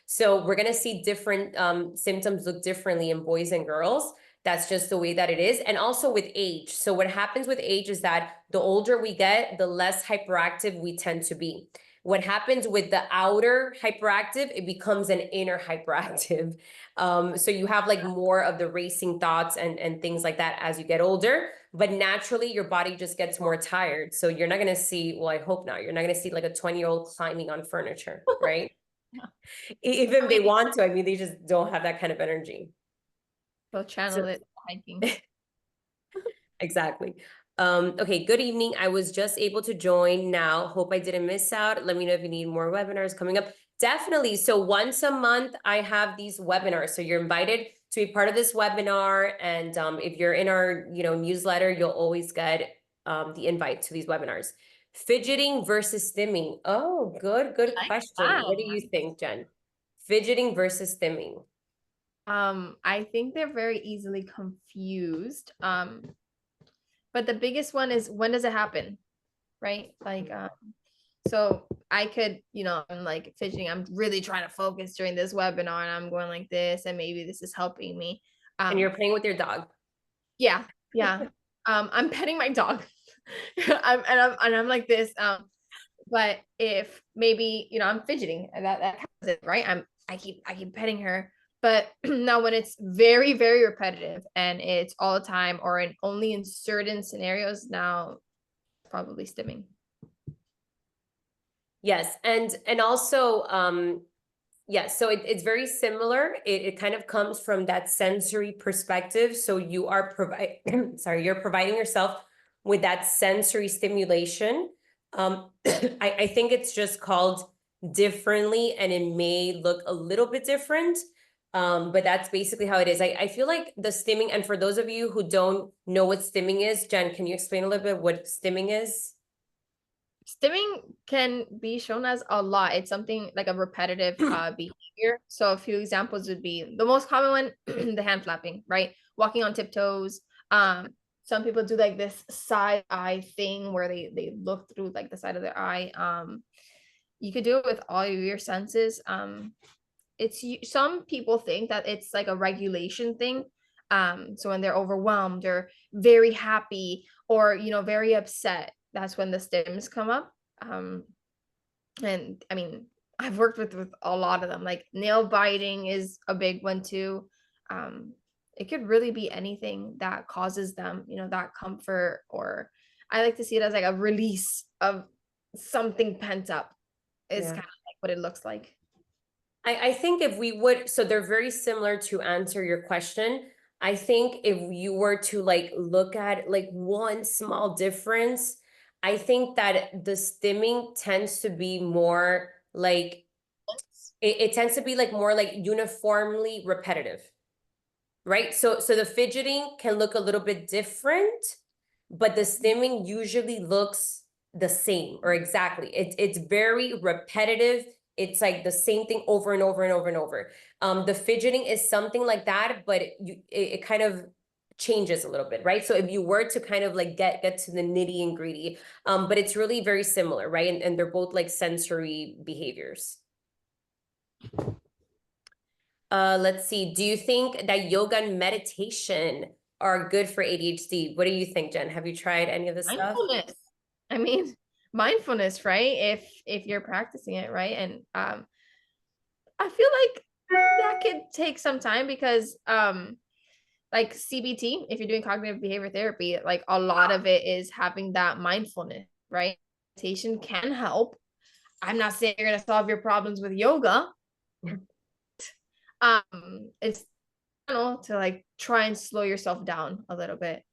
So we're gonna see different symptoms look differently in boys and girls. That's just the way that it is. And also with age. So what happens with age is that the older we get, the less hyperactive we tend to be. What happens with the outer hyperactive, it becomes an inner hyperactive. So you have like more of the racing thoughts and things like that as you get older, but naturally your body just gets more tired. So you're not going to see, well, I hope not, you're not going to see like a 20-year-old climbing on furniture, right? Even if they want to, I mean, they just don't have that kind of energy. They'll channel it hiking. Exactly. Okay, good evening. I was just able to join now. Hope I didn't miss out. Let me know if you need more webinars coming up. Definitely. So once a month, I have these webinars. So you're invited to be part of this webinar. And if you're in our newsletter, you'll always get the invite to these webinars. Fidgeting versus stimming. Oh, good question. What do you think, Jen? Fidgeting versus stimming. I think they're very easily confused. But the biggest one is, when does it happen? Right? Like, so I could, I'm like fidgeting, I'm really trying to focus during this webinar and I'm going like this, and maybe this is helping me. And you're playing with your dog. Yeah. I'm petting my dog. I'm like this. But if maybe, I'm fidgeting, and that counts it, right? I keep petting her. But now when it's very, very repetitive and it's all the time, or only in certain scenarios, now probably stimming. Yes, and also, yes, so it's very similar. It kind of comes from that sensory perspective. So you are you're providing yourself with that sensory stimulation. I think it's just called differently, and it may look a little bit different. But that's basically how it is. I feel like the stimming, and for those of you who don't know what stimming is, Jen, can you explain a little bit what stimming is? Stimming can be shown as a lot. It's something like a repetitive behavior. So a few examples would be the most common one, the hand flapping, right? Walking on tiptoes. Some people do like this side eye thing where they look through like the side of their eye. You could do it with all your senses. Some people think that it's like a regulation thing. So when they're overwhelmed or very happy or very upset, that's when the stims come up. And I mean, I've worked with a lot of them. Like nail biting is a big one too. It could really be anything that causes them, that comfort, or I like to see it as like a release of something pent up. Is kind of like what it looks like. I think if we would, so they're very similar, to answer your question. I think if you were to like look at like one small difference, I think that the stimming tends to be more like, it tends to be like more like uniformly repetitive, right? So the fidgeting can look a little bit different, but the stimming usually looks the same or exactly. It's very repetitive. It's like the same thing over and over and over and over. The fidgeting is something like that, but it kind of changes a little bit, right? So if you were to kind of like get to the nitty and gritty, but it's really very similar, right? And they're both like sensory behaviors. Let's see. Do you think that yoga and meditation are good for ADHD? What do you think, Jen? Have you tried any of this stuff? Mindfulness. I mean, mindfulness, right? If you're practicing it, right? And I feel like that could take some time because like CBT, if you're doing cognitive behavior therapy, like a lot of it is having that mindfulness, right? Meditation can help. I'm not saying you're gonna solve your problems with yoga. It's to like try and slow yourself down a little bit.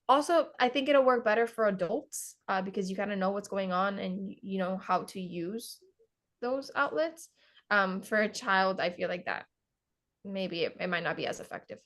Also, I think it'll work better for adults because you kind of know what's going on and you know how to use those outlets. For a child, I feel like that maybe it might not be as effective.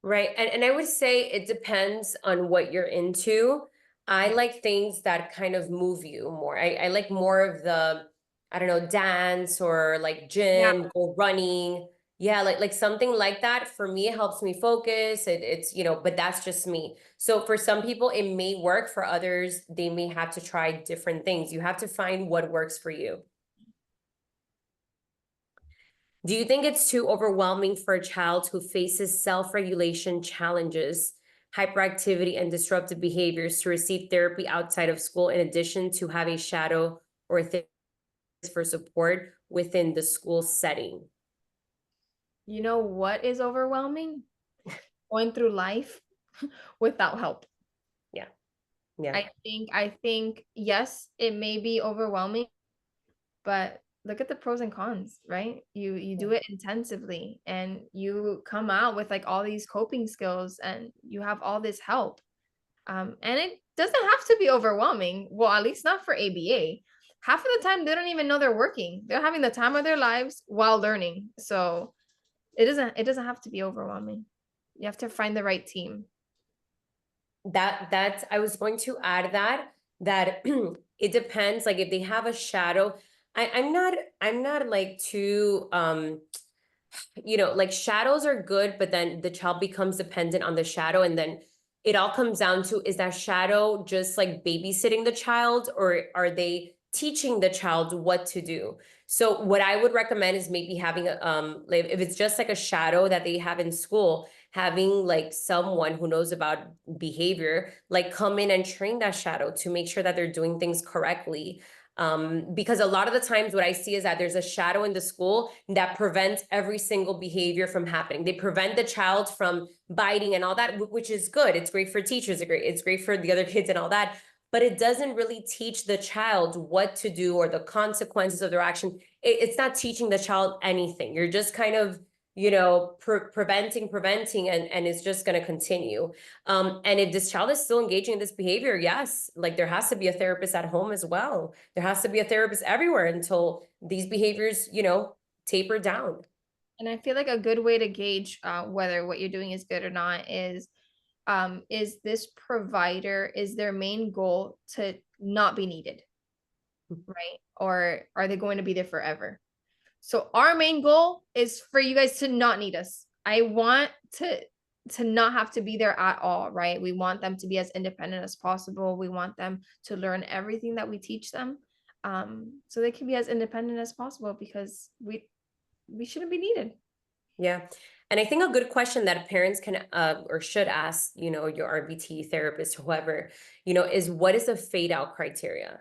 Right. And I would say it depends on what you're into. I like things that kind of move you more. I like more of the, I don't know, dance or like gym or running. Yeah, like something like that. For me, it helps me focus. It's, you know, but that's just me. So for some people, it may work. For others, they may have to try different things. You have to find what works for you. Do you think it's too overwhelming for a child who faces self-regulation challenges, hyperactivity, and disruptive behaviors to receive therapy outside of school in addition to have a shadow or therapist for support within the school setting? You know what is overwhelming? Going through life without help. Yeah. Yeah. I think yes, it may be overwhelming, but look at the pros and cons, right? You do it intensively and you come out with like all these coping skills and you have all this help. And it doesn't have to be overwhelming. Well, at least not for ABA. Half of the time they don't even know they're working. They're having the time of their lives while learning. So it doesn't have to be overwhelming. You have to find the right team. That's I was going to add that it depends. Like if they have a shadow, I'm not like too you know, like shadows are good, but then the child becomes dependent on the shadow, and then it all comes down to, is that shadow just like babysitting the child, or are they teaching the child what to do? So what I would recommend is maybe having a like if it's just like a shadow that they have in school, having like someone who knows about behavior like come in and train that shadow to make sure that they're doing things correctly. Because a lot of the times what I see is that there's a shadow in the school that prevents every single behavior from happening. They prevent the child from biting and all that, which is good. It's great for teachers. It's great for the other kids and all that. But it doesn't really teach the child what to do or the consequences of their action. It's not teaching the child anything. You're just kind of, you know, preventing, and it's just going to continue. And if this child is still engaging in this behavior, yes, like there has to be a therapist at home as well. There has to be a therapist everywhere until these behaviors, you know, taper down. And I feel like a good way to gauge whether what you're doing is good or not is this provider, is their main goal to not be needed, right? Or are they going to be there forever? So our main goal is for you guys to not need us. I want to not have to be there at all, right? We want them to be as independent as possible. We want them to learn everything that we teach them, so they can be as independent as possible because we shouldn't be needed. Yeah. And I think a good question that parents can or should ask, you know, your RBT therapist, whoever, you know, is what is the fade out criteria,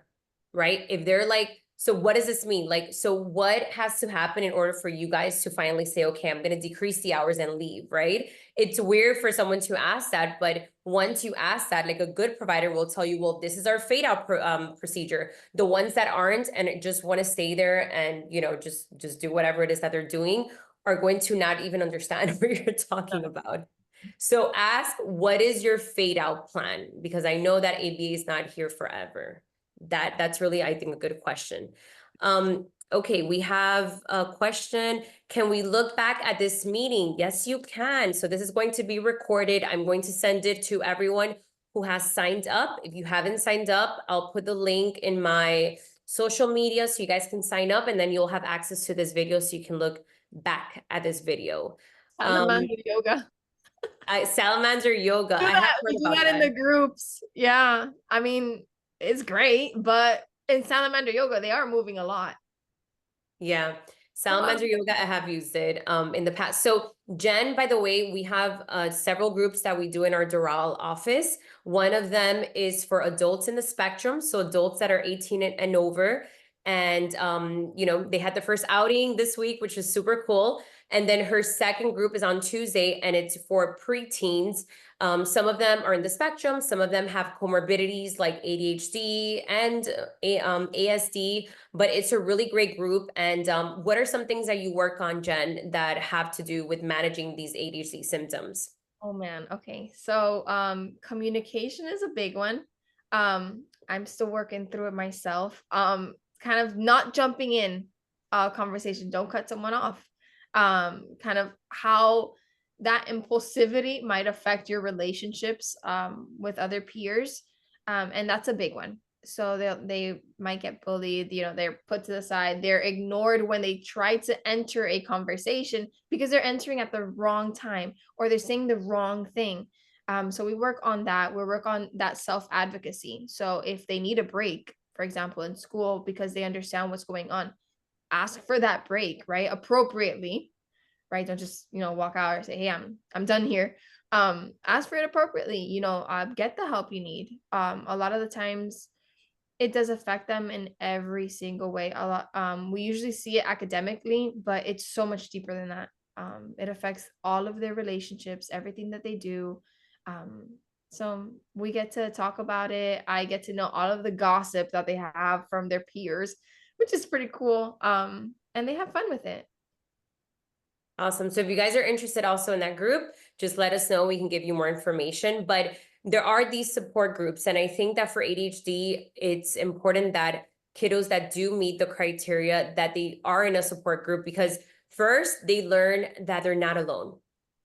right? If they're like, so what does this mean? Like, so what has to happen in order for you guys to finally say, okay, I'm going to decrease the hours and leave, right? It's weird for someone to ask that, but once you ask that, like a good provider will tell you, well, this is our fade out procedure. The ones that aren't and just want to stay there and, you know, just do whatever it is that they're doing are going to not even understand what you're talking about. So ask, what is your fade out plan? Because I know that ABA is not here forever. That's really, I think, a good question. Okay, we have a question. Can we look back at this meeting? Yes, you can. So this is going to be recorded. I'm going to send it to everyone who has signed up. If you haven't signed up, I'll put the link in my social media so you guys can sign up, and then you'll have access to this video so you can look back at this video. Salamander yoga. Salamander yoga. Do I that. have We heard do about that in that. the groups. Yeah. I mean, it's great, but in salamander yoga, they are moving a lot. Yeah, salamander yoga, I have used it in the past. So Jen, by the way, we have several groups that we do in our Doral office. One of them is for adults in the spectrum, so adults that are 18 and over. And you know, they had the first outing this week, which is super cool. And then her second group is on Tuesday, and it's for preteens. Some of them are in the spectrum, some of them have comorbidities like ADHD and ASD, but it's a really great group. And what are some things that you work on, Jen, that have to do with managing these ADHD symptoms? Oh man. Okay. So communication is a big one. I'm still working through it myself. Kind of not jumping in conversation, don't cut someone off. Kind of how that impulsivity might affect your relationships with other peers. And that's a big one. So they might get bullied, you know, they're put to the side, they're ignored when they try to enter a conversation because they're entering at the wrong time or they're saying the wrong thing. So we work on that. We work on that self-advocacy. So if they need a break, for example, in school, because they understand what's going on, ask for that break, right? Appropriately, right? Don't just, you know, walk out or say, hey, I'm done here. Ask for it appropriately, you know, get the help you need. A lot of the times it does affect them in every single way. A lot, we usually see it academically, but it's so much deeper than that. It affects all of their relationships, everything that they do. So we get to talk about it. I get to know all of the gossip that they have from their peers, which is pretty cool. And they have fun with it. Awesome. So if you guys are interested also in that group, just let us know. We can give you more information. But there are these support groups. And I think that for ADHD, it's important that kiddos that do meet the criteria, that they are in a support group, because first, they learn that they're not alone,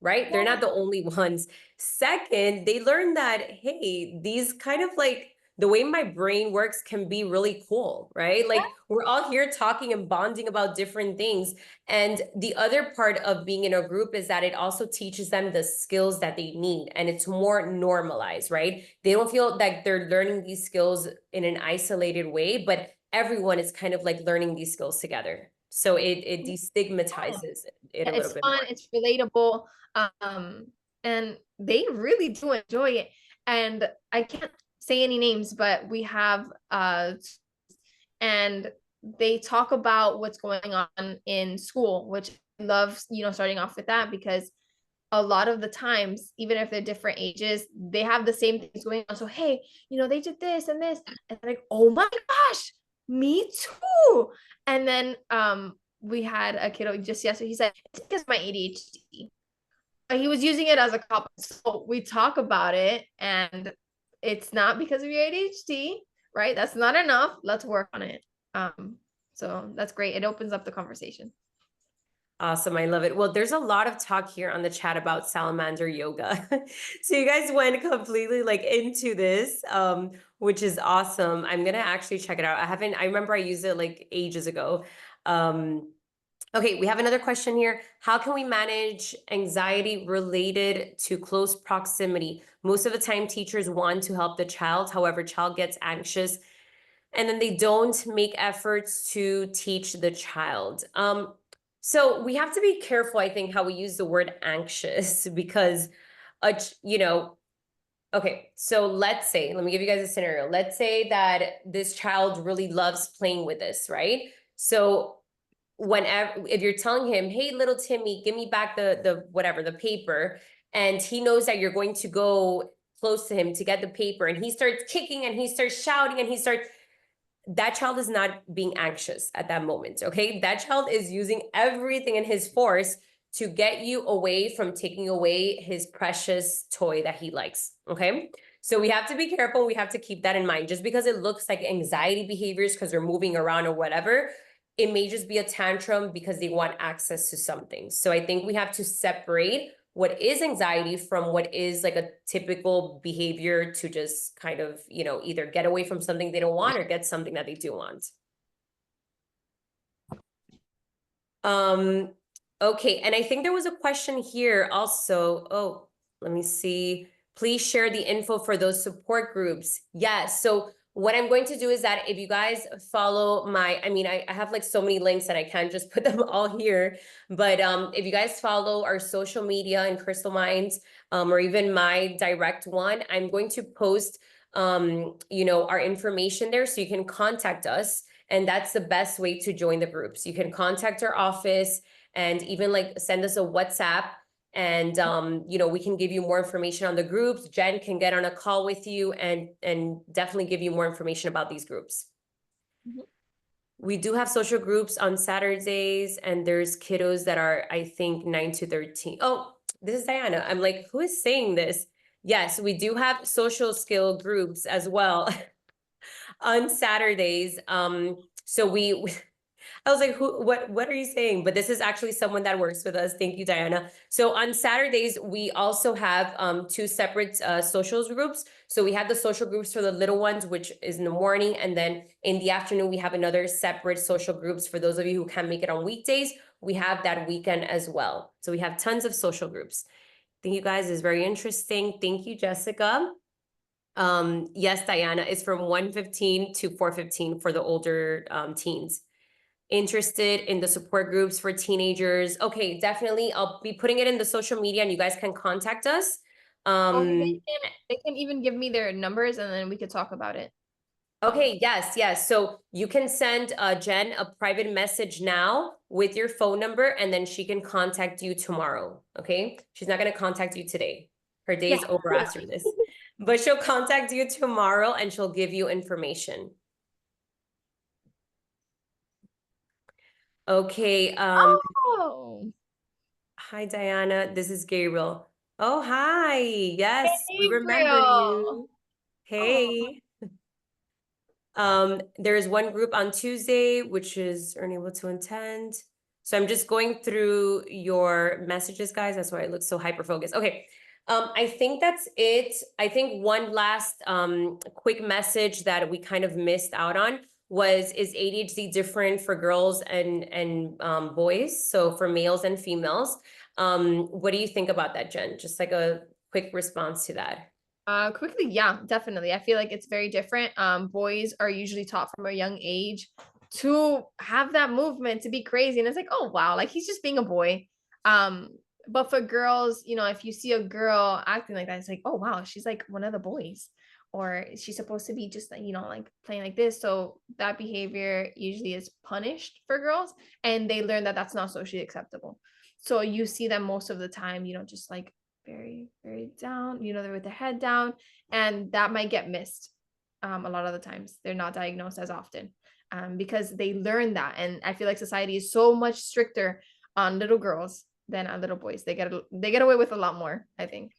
right? They're not the only ones. Second, they learn that, hey, these kind of like the way my brain works can be really cool, right? Like we're all here talking and bonding about different things. And the other part of being in a group is that it also teaches them the skills that they need, and it's more normalized, right? They don't feel like they're learning these skills in an isolated way, but everyone is kind of like learning these skills together. So it destigmatizes it a Yeah, little it's bit fun, more. it's relatable, and they really do enjoy it. And I can't say any names, but we have and they talk about what's going on in school, which I love, you know, starting off with that, because a lot of the times, even if they're different ages, they have the same things going on. So, hey, you know, they did this and this, and like, oh my gosh, me too. And then we had a kiddo just yesterday. He said, it's because of my ADHD. But he was using it as a cop. So we talk about it, and it's not because of your ADHD, right? That's not enough. Let's work on it. So that's great. It opens up the conversation. Awesome. I love it. Well, there's a lot of talk here on the chat about salamander yoga. So you guys went completely like into this, which is awesome. I'm going to actually check it out. I remember I used it like ages ago. Okay, we have another question here. How can we manage anxiety related to close proximity? Most of the time, teachers want to help the child. However, child gets anxious and then they don't make efforts to teach the child. So we have to be careful, I think, how we use the word anxious because, you know, okay, so let's say, let me give you guys a scenario. Let's say that this child really loves playing with this, right? So whenever, if you're telling him, hey, little Timmy, give me back the whatever, the paper, and he knows that you're going to go close to him to get the paper, and he starts kicking and he starts shouting and he starts, that child is not being anxious at that moment, okay? That child is using everything in his force to get you away from taking away his precious toy that he likes, okay? So we have to be careful. We have to keep that in mind. Just because it looks like anxiety behaviors because they're moving around or whatever, it may just be a tantrum because they want access to something. So I think we have to separate what is anxiety from what is like a typical behavior to just kind of, you know, either get away from something they don't want or get something that they do want. Okay, and I think there was a question here also. Oh, let me see. Please share the info for those support groups. Yes, so what I'm going to do is that if you guys follow my, I mean, I have like so many links that I can't just put them all here, but if you guys follow our social media and Crystal Minds, or even my direct one, I'm going to post, you know, our information there so you can contact us. And that's the best way to join the groups. You can contact our office and even like send us a WhatsApp, and you know, we can give you more information on the groups. Jen can get on a call with you and definitely give you more information about these groups. Mhm. We do have social groups on Saturdays, and there's kiddos that are, I think, 9 to 13. Oh, this is Diana. I'm like, who is saying this? Yes, we do have social skill groups as well on Saturdays. So I was like, what are you saying? But this is actually someone that works with us. Thank you, Diana. So on Saturdays, we also have 2 separate socials groups. So we have the social groups for the little ones, which is in the morning. And then in the afternoon, we have another separate social groups for those of you who can't make it on weekdays. We have that weekend as well. So we have tons of social groups. I think you guys is very interesting. Thank you, Jessica. Yes, Diana, it's from 1:15 to 4:15 for the older teens. Interested in the support groups for teenagers? Okay, definitely. I'll be putting it in the social media and you guys can contact us. Oh, they can even give me their numbers and then we could talk about it. Okay, yes. So you can send Jen a private message now with your phone number, and then she can contact you tomorrow. Okay, she's not going to contact you today. Her day is over after this, but she'll contact you tomorrow and she'll give you information. Okay. Oh, Hi, Diana. This is Gabriel. Oh, hi. Yes, we remember Gabriel. you. Hey. There is one group on Tuesday, which is unable to attend. So I'm just going through your messages, guys. That's why I look so hyper-focused. Okay. I think that's it. I think one last quick message that we kind of missed out on was, is ADHD different for girls and boys? So for males and females. What do you think about that, Jen? Just like a quick response to that. Quickly, yeah, definitely. I feel like it's very different. Boys are usually taught from a young age to have that movement, to be crazy. And it's like, oh wow, like he's just being a boy. But for girls, you know, if you see a girl acting like that, it's like, oh wow, she's like one of the boys. Or she's supposed to be just, you know, like playing like this. So that behavior usually is punished for girls, and they learn that that's not socially acceptable. So you see them most of the time, you know, just like very, very down, you know, they're with their head down, and that might get missed. A lot of the times they're not diagnosed as often, because they learn that. And I feel like society is so much stricter on little girls than on little boys. They get away with a lot more, I think.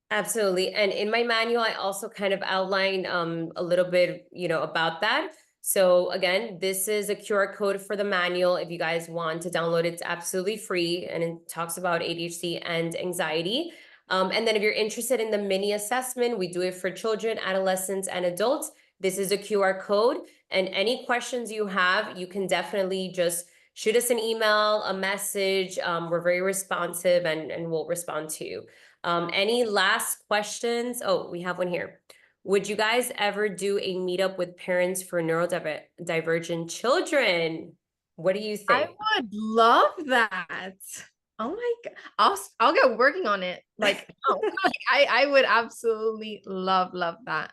Absolutely. And in my manual, I also kind of outline a little bit, you know, about that. So again, this is a QR code for the manual. If you guys want to download it, it's absolutely free. And it talks about ADHD and anxiety. And then if you're interested in the mini assessment, we do it for children, adolescents, and adults. This is a QR code. And any questions you have, you can definitely just shoot us an email, a message. We're very responsive and we'll respond to you. Any last questions? Oh, we have one here. Would you guys ever do a meetup with parents for neurodivergent children? What do you I think? would love that. Oh my God. I'll get working on it. Like, I would absolutely love that.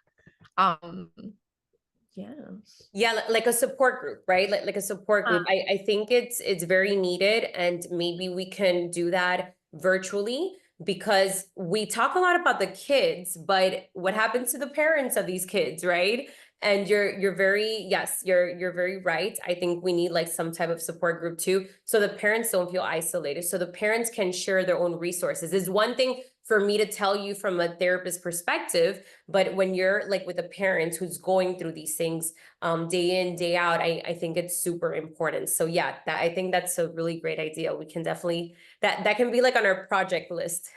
Yes. Yeah, like a support group, right? Like a support group. I think it's very needed, and maybe we can do that virtually, because we talk a lot about the kids, but what happens to the parents of these kids, right? And you're very, yes, you're very right. I think we need like some type of support group too, so the parents don't feel isolated, so the parents can share their own resources. It's one thing for me to tell you from a therapist perspective, but when you're like with a parent who's going through these things day in, day out, I think it's super important. So yeah, I think that's a really great idea. We can definitely, that can be like on our project list.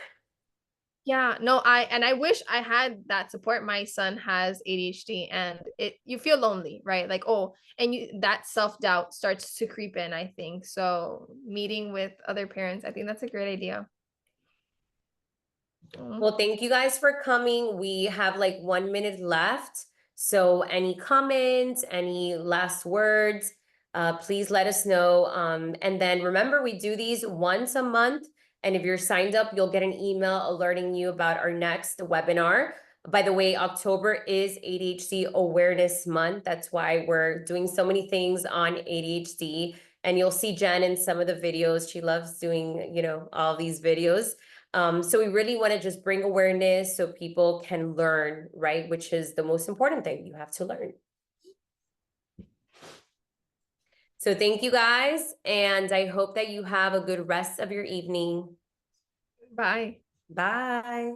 Yeah, no, I wish I had that support. My son has ADHD and you feel lonely, right? Like, oh, and that self-doubt starts to creep in, I think. So meeting with other parents, I think that's a great idea. Well, thank you guys for coming. We have like 1 minute left. So any comments, any last words, please let us know. And then remember, we do these once a month. And if you're signed up, you'll get an email alerting you about our next webinar. By the way, October is ADHD Awareness Month. That's why we're doing so many things on ADHD. And you'll see Jen in some of the videos. She loves doing, you know, all these videos. So we really want to just bring awareness so people can learn, right? Which is the most important thing. You have to learn. So thank you guys. And I hope that you have a good rest of your evening. Bye. Bye.